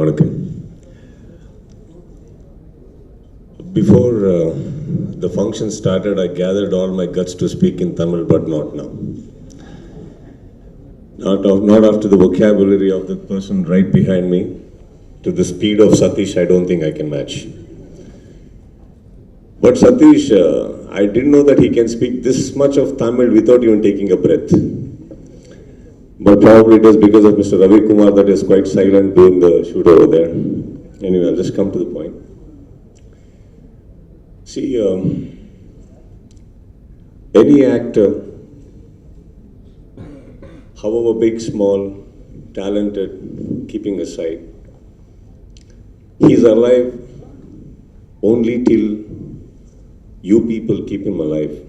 Vanakkam. Before the function started, I gathered all my guts to speak in Tamil, but not now. Not after the vocabulary of the person right behind me. To the speed of Satish, I don't think I can match. But Satish, I didn't know that he can speak this much of Tamil without even taking a breath. But probably it is because of Mr. Ravi Kumar that is quite silent doing the shoot over there. Anyway, I'll just come to the point. See, any actor, however big, small, talented, keeping aside, he's alive only till you people keep him alive.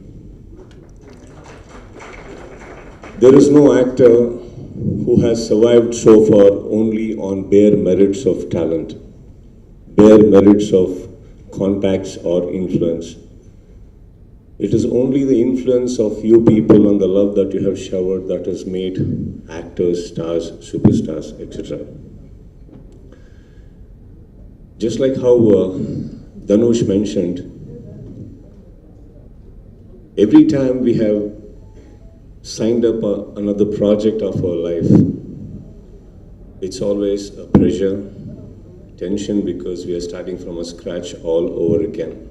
There is no actor who has survived so far only on bare merits of talent, bare merits of contacts or influence. It is only the influence of you people and the love that you have showered that has made actors, stars, superstars, etc. Just like how Dhanush mentioned, every time we have signed up another project of our life, it's always a pressure, tension, because we are starting from a scratch all over again.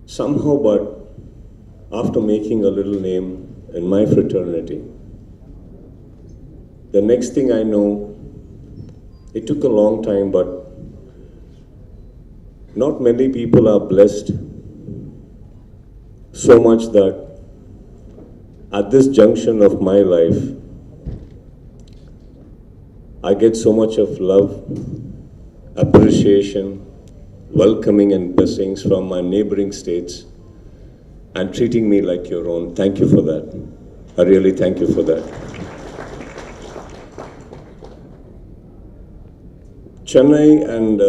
Somehow, but after making a little name in my fraternity, the next thing I know, it took a long time, but not many people are blessed so much that at this junction of my life, I get so much of love, appreciation, welcoming and blessings from my neighboring states and treating me like your own. Thank you for that. I really thank you for that. Chennai, and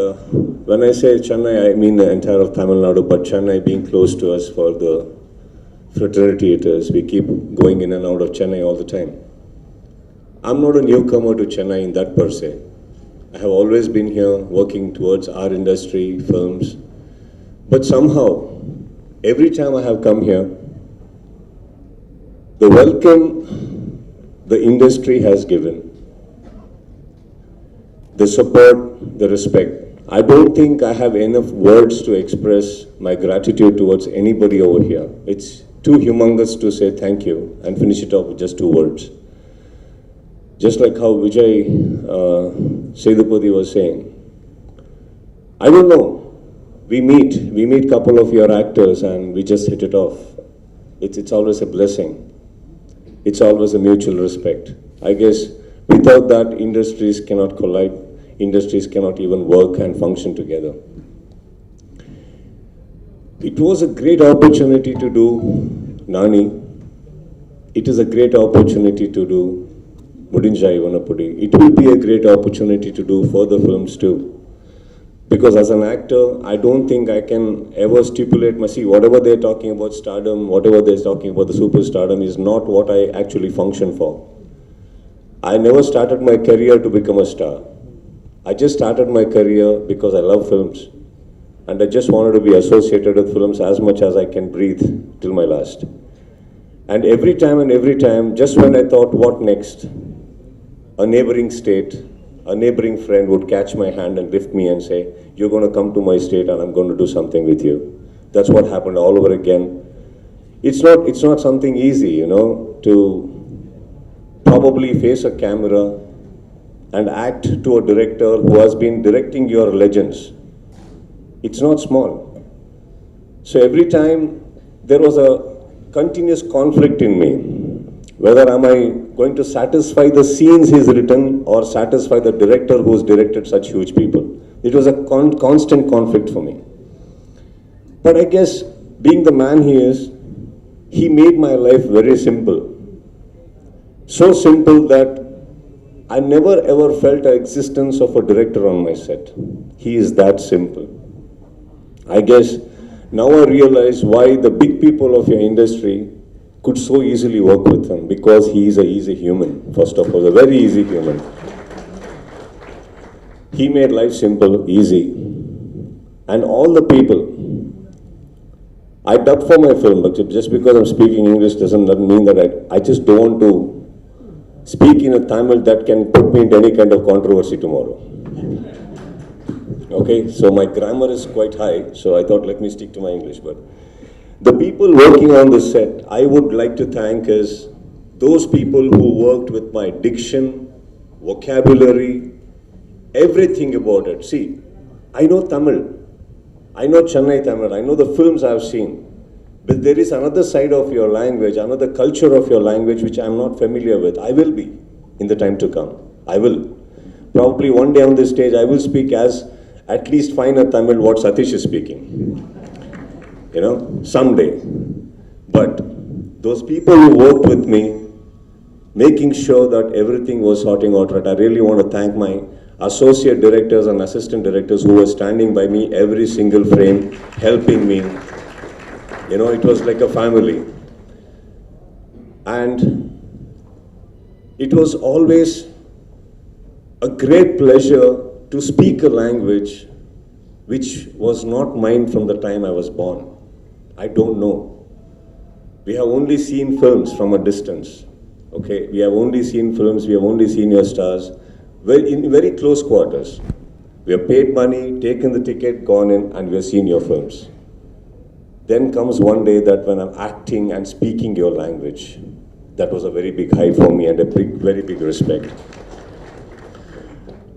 when I say Chennai, I mean the entire of Tamil Nadu, but Chennai being close to us for the fraternity it is. We keep going in and out of Chennai all the time. I'm not a newcomer to Chennai in that per se. I have always been here working towards our industry, films. But somehow, every time I have come here, the welcome the industry has given, the support, the respect. I don't think I have enough words to express my gratitude towards anybody over here. It's too humongous to say thank you and finish it off with just 2 words. Just like how Vijay Sedupati was saying. I don't know. We meet couple of your actors and we just hit it off. It's always a blessing. It's always a mutual respect. I guess without that, industries cannot collide. Industries cannot even work and function together. It was a great opportunity to do Nani. It is a great opportunity to do Mudinjai Vanapudi. It will be a great opportunity to do further films too. Because as an actor, I don't think I can ever stipulate whatever they're talking about stardom, whatever they're talking about the superstardom is not what I actually function for. I never started my career to become a star. I just started my career because I love films. And I just wanted to be associated with films as much as I can breathe till my last. And every time, just when I thought, what next? A neighboring state, a neighboring friend would catch my hand and lift me and say, you're going to come to my state and I'm going to do something with you. That's what happened all over again. It's not something easy, you know, to probably face a camera and act to a director who has been directing your legends. It's not small. So every time there was a continuous conflict in me. Whether am I going to satisfy the scenes he's written or satisfy the director who's directed such huge people. It was a constant conflict for me. But I guess being the man he is, he made my life very simple. So simple that I never ever felt the existence of a director on my set. He is that simple. I guess now I realize why the big people of your industry could so easily work with him, because he is a human, first of all, a very easy human. He made life simple, easy. And all the people, I dubbed for my film, but just because I'm speaking English doesn't mean that I just don't want to speak in a Tamil that can put me into any kind of controversy tomorrow. Okay, so my grammar is quite high, so I thought let me stick to my English. But the people working on the set, I would like to thank is those people who worked with my diction, vocabulary, everything about it. See, I know Tamil. I know Chennai Tamil, I know the films I've seen, but there is another side of your language, another culture of your language which I'm not familiar with. I will be in the time to come. I will. Probably one day on this stage I will speak as at least fine a Tamil what Satish is speaking. You know, someday. But those people who worked with me, making sure that everything was sorting out right, I really want to thank my associate directors and assistant directors who were standing by me every single frame, helping me. You know, it was like a family. And it was always a great pleasure to speak a language which was not mine from the time I was born. I don't know. We have only seen films from a distance. Okay, we have only seen films, we have only seen your stars. In very close quarters. We have paid money, taken the ticket, gone in, and we have seen your films. Then comes one day that when I'm acting and speaking your language, that was a very big high for me and a very big respect.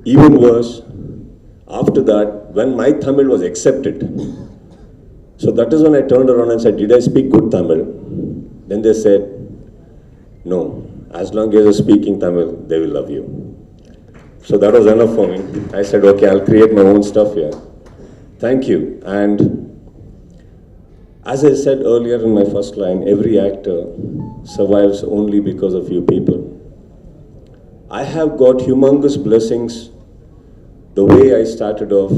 Even worse, after that, when my Tamil was accepted, so that is when I turned around and said, did I speak good Tamil? Then they said, no, as long as you're speaking Tamil, they will love you. So that was enough for me. I said, okay, I'll create my own stuff here. Thank you. And as I said earlier in my first line, every actor survives only because of you people. I have got humongous blessings. The way I started off,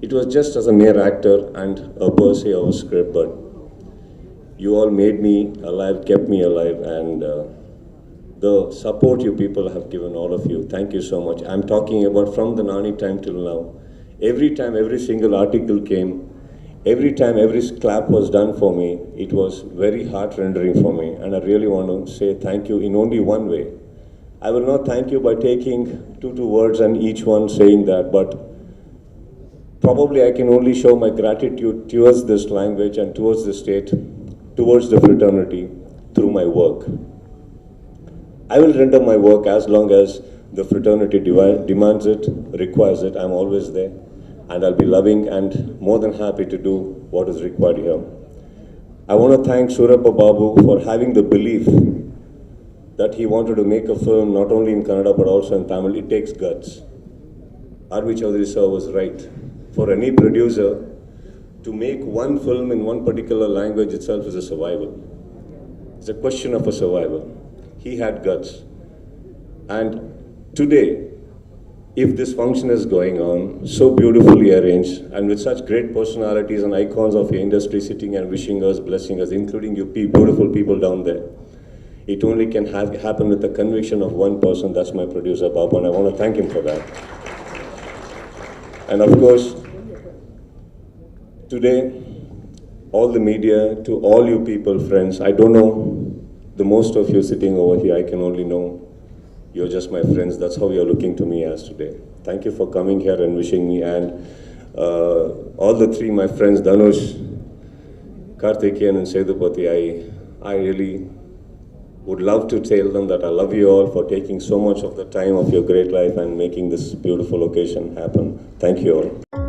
it was just as a mere actor and a per se of a script, but you all made me alive, kept me alive, and the support you people have given, all of you, thank you so much. I'm talking about from the Nani time till now. Every time, every single article came, every time, every clap was done for me, it was very heart-rendering for me. And I really want to say thank you in only one way. I will not thank you by taking two words and each one saying that, but probably I can only show my gratitude towards this language and towards the state, towards the fraternity, through my work. I will render my work as long as the fraternity demands it, requires it. I'm always there, and I'll be loving and more than happy to do what is required here. I want to thank Surappa Babu for having the belief that he wanted to make a film not only in Kannada but also in Tamil. It takes guts. R.V. Chaudhary sir was right. For any producer, to make one film in one particular language itself is a survival. It's a question of a survival. He had guts. And today, if this function is going on, so beautifully arranged, and with such great personalities and icons of your industry sitting and wishing us, blessing us, including you beautiful people down there, it only can happen with the conviction of one person, that's my producer, Babu, and I want to thank him for that. And of course, today, all the media, to all you people, friends, I don't know the most of you sitting over here, I can only know you're just my friends. That's how you're looking to me as today. Thank you for coming here and wishing me, and all the three, my friends, Dhanush, Karthikeyan and Sethupathi, I really would love to tell them that I love you all for taking so much of the time of your great life and making this beautiful occasion happen. Thank you all.